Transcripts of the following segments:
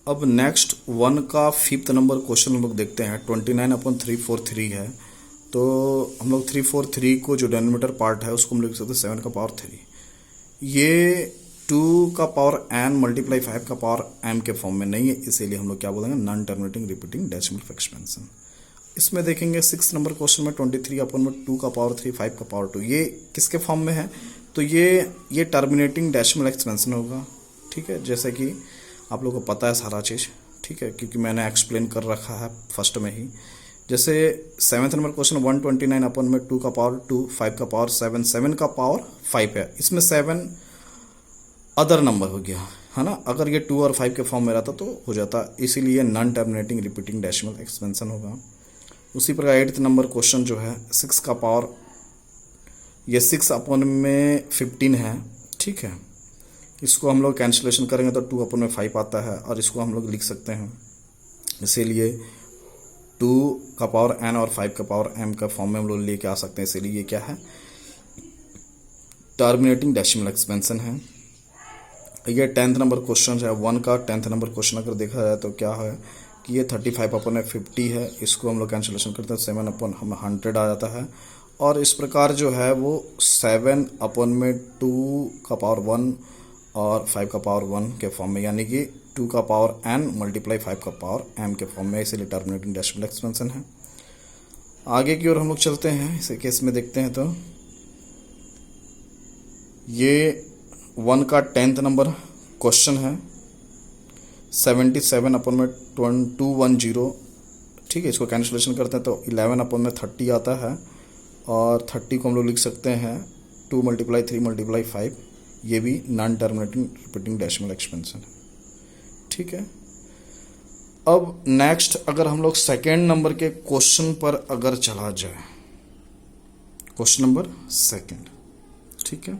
अब नेक्स्ट 1 का 5th number question हम लोग देखते हैं। 29/343 है, तो हम लोग 343 को जो डिनोमिनेटर पार्ट है उसको हम लिख सकते हैं 7 का पावर 3। ये 2 का पावर n मल्टीप्लाई 5 का पावर m के फॉर्म में नहीं है, इसीलिए हम लोग क्या बोलेंगे, non terminating repeating decimal expansion. इसमें देखेंगे 6 नंबर क्वेश्चन में 23/2 का पावर 3 5 का पावर 2, ये किसके फॉर्म में है, तो ये टर्मिनेटिंग डेसिमल एक्सपेंशन होगा। ठीक है, जैसे कि आप लोगों को पता है सारा चीज़, ठीक है, क्योंकि मैंने एक्सप्लेन कर रखा है फर्स्ट में ही। जैसे 7th नंबर क्वेश्चन 129/2 का पावर 2 5 का पावर 7 7 का पावर 5 है, इसमें 7 अदर नंबर हो गया है ना। अगर ये 2 और 5 के फॉर्म में रहता तो हो जाता, इसीलिए non terminating repeating decimal expansion होगा। उसी प्रकार 8th नंबर क्वेश्चन जो है 6 का पावर, ये 6/15 है। ठीक है, इसको हम लोग कैंसिलेशन करेंगे तो 2/5 आता है, और इसको हम लोग लिख सकते हैं, इसीलिए 2 का पावर n और 5 का पावर m का फॉर्म में हम लोग लेके आ सकते हैं। इसीलिए ये क्या है, टर्मिनेटिंग डेसिमल एक्सपेंशन है। ये 10th नंबर क्वेश्चन है, 1 का 10th नंबर क्वेश्चन अगर देखा जाए तो क्या है कि ये 35/50 है, इसको हम लोग कैंसिलेशन करते हैं 7/100 आ जाता है। और इस प्रकार जो है वो 7/2 का पावर 1 और 5 का पावर 1 के फॉर्म में, यानी कि 2 का पावर n मल्टीप्लाई 5 का पावर m के फॉर्म में, इसीलिए टर्मिनेटिंग डेसिमल एक्सपेंशन है। आगे की ओर हम लोग चलते हैं, इसे केस में देखते हैं तो ये 1 का 10th नंबर क्वेश्चन है 77/210। ठीक है, इसको कैंसिलेशन करते हैं तो 11/30 आता है, और 30 को हम लोग लिख सकते हैं 2 × 3 × 5, ये भी non terminating repeating decimal expansion है। ठीक है, अब नेक्स्ट अगर हम लोग सेकेंड नंबर के क्वेश्चन पर अगर चला जाए, क्वेश्चन नंबर सेकेंड, ठीक है,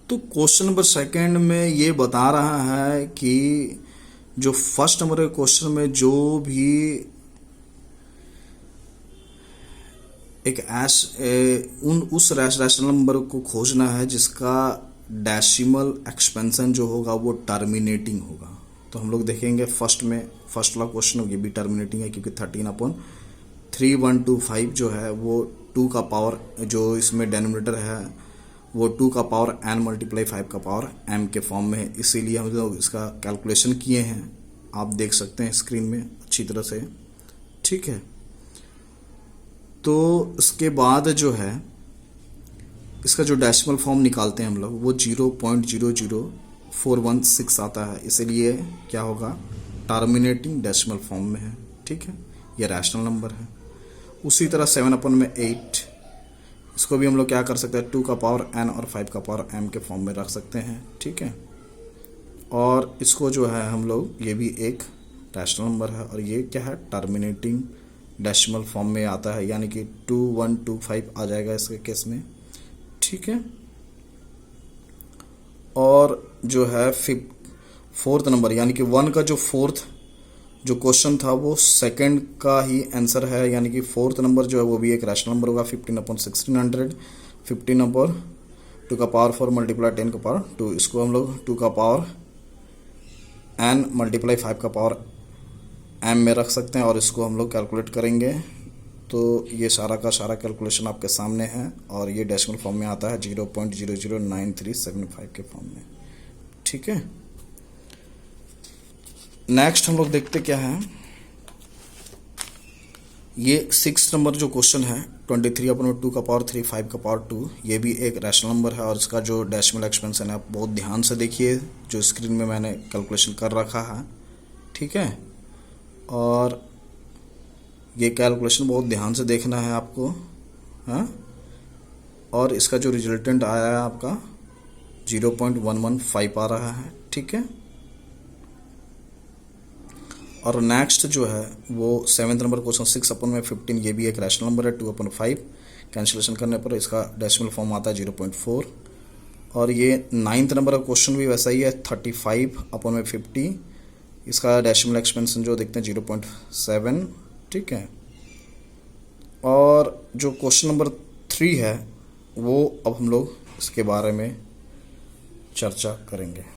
तो क्वेश्चन नंबर सेकेंड में ये बता रहा है कि जो फर्स्ट नंबर के क्वेश्चन में जो भी एक उस रैशनल नंबर को खोजना है जिसका डेसिमल एक्सपेंशन जो होगा वो टर्मिनेटिंग होगा। तो हम लोग देखेंगे फर्स्ट वाला क्वेश्चन, ये भी टर्मिनेटिंग है, क्योंकि 13/3125 जो है वो 2 का पावर, जो इसमें डेनोमिनेटर है वो 2 का पावर n मल्टीप्लाई 5 का पावर m के फॉर्म में है, इसीलिए हम लोग इसका कैलकुलेशन किए हैं, आप देख सकते हैं स्क्रीन में अच्छी तरह से। ठीक है, तो इसके बाद जो है इसका जो डेसिमल फॉर्म निकालते हैं हम लोग वो 0.00416 आता है, इसलिए क्या होगा, टर्मिनेटिंग डेसिमल फॉर्म में है। ठीक है, ये रैशनल नंबर है। उसी तरह 7/8, इसको भी हम लोग क्या कर सकते हैं, 2 का पावर n और 5 का पावर m के फॉर्म में रख सकते हैं। ठीक है, और इसको जो है हम लोग, ये भी एक रैशनल नंबर है, और ये क्या है, टर्मिनेटिंग डेसिमल फॉर्म में आता है, यानी कि 2125 आ जाएगा इसके केस में। ठीक है, और जो है 4th नंबर, यानी कि 1 का जो 4th जो क्वेश्चन था वो सेकंड का ही आंसर है, यानी कि 4th नंबर जो है वो भी एक रैशनल नंबर होगा, 15/1600, 15/2 का पावर 4 मल्टीप्लाई 10 का पावर 2, इसको हम लोग 2 का पावर n मल्टीप्लाई 5 का पावर m में रख सकते हैं, और इसको हम लोग कैलकुलेट करेंगे तो ये सारा का सारा कैलकुलेशन आपके सामने है, और ये डेसिमल फॉर्म में आता है 0.009375 के फॉर्म में। ठीक है, नेक्स्ट हम लोग देखते क्या है, ये 6th नंबर जो क्वेश्चन है 23/2 का पावर 3 5 का पावर 2, ये भी एक रैशनल नंबर है, और इसका जो डेसिमल एक्सपेंशन है आप बहुत ध्यान से देखिए, जो स्क्रीन में मैंने कैलकुलेशन कर रखा है। ठीक है, और ये कैलकुलेशन बहुत ध्यान से देखना है आपको, हाँ, और इसका जो रिजल्टेंट आया है आपका 0.115 आ रहा है। ठीक है, और नेक्स्ट जो है वो 7th नंबर क्वेश्चन 6/15, ये भी एक रैशनल नंबर है, 2/5 कैंसिलेशन करने पर इसका डेसिमल फॉर्म आता है 0.4। और ये 9th नंबर का क्वेश्चन भी वैसा ही है, 35/50, इसका डेसिमल एक्सपेंशन जो देखते हैं 0.7। ठीक है, और जो क्वेश्चन नंबर 3 है वो अब हम लोग इसके बारे में चर्चा करेंगे।